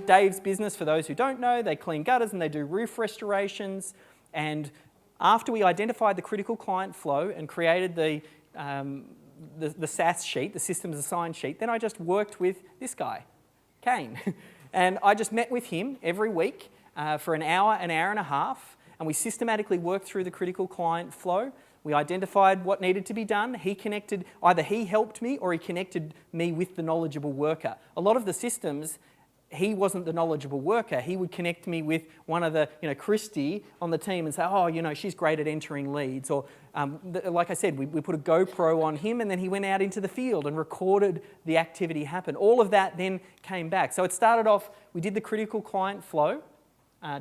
Dave's business, for those who don't know, they clean gutters and they do roof restorations. And after we identified the critical client flow and created the SAS sheet, the systems assigned sheet, then I just worked with this guy, Kayne. And I just met with him every week for an hour and a half, and we systematically worked through the critical client flow. We identified what needed to be done. Either he helped me or he connected me with the knowledgeable worker. A lot of the systems, he wasn't the knowledgeable worker. He would connect me with one of the, Christy on the team and say, oh, she's great at entering leads. Or like I said, we put a GoPro on him and then he went out into the field and recorded the activity happen. All of that then came back. So it started off, we did the critical client flow.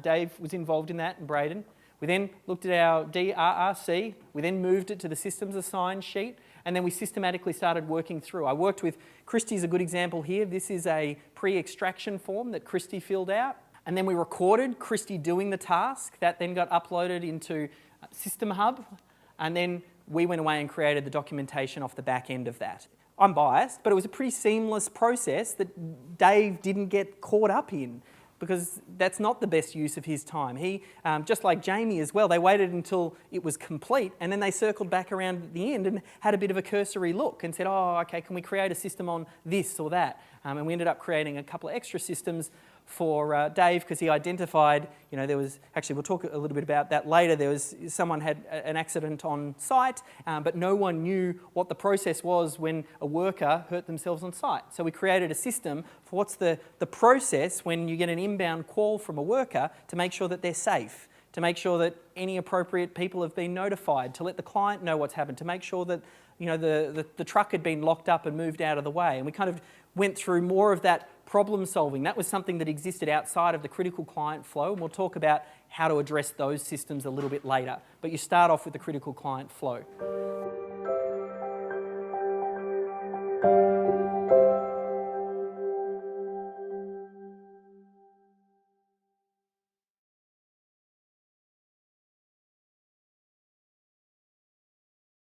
Dave was involved in that and Braden. We then looked at our DRRC, we then moved it to the systems assigned sheet, and then we systematically started working through. I worked with, Christy's a good example here. This is a pre-extraction form that Christy filled out. And then we recorded Christy doing the task. That then got uploaded into System Hub. And then we went away and created the documentation off the back end of that. I'm biased, but it was a pretty seamless process that Dave didn't get caught up in, because that's not the best use of his time. He, just like Jamie as well, they waited until it was complete and then they circled back around at the end and had a bit of a cursory look and said, oh, okay, can we create a system on this or that? And we ended up creating a couple of extra systems for Dave, because he identified, there was, actually we'll talk a little bit about that later, someone had an accident on site, but no one knew what the process was when a worker hurt themselves on site. So we created a system for what's the process when you get an inbound call from a worker to make sure that they're safe, to make sure that any appropriate people have been notified, to let the client know what's happened, to make sure that the truck had been locked up and moved out of the way. And we kind of went through more of that problem solving. That was something that existed outside of the critical client flow, and we'll talk about how to address those systems a little bit later. But you start off with the critical client flow.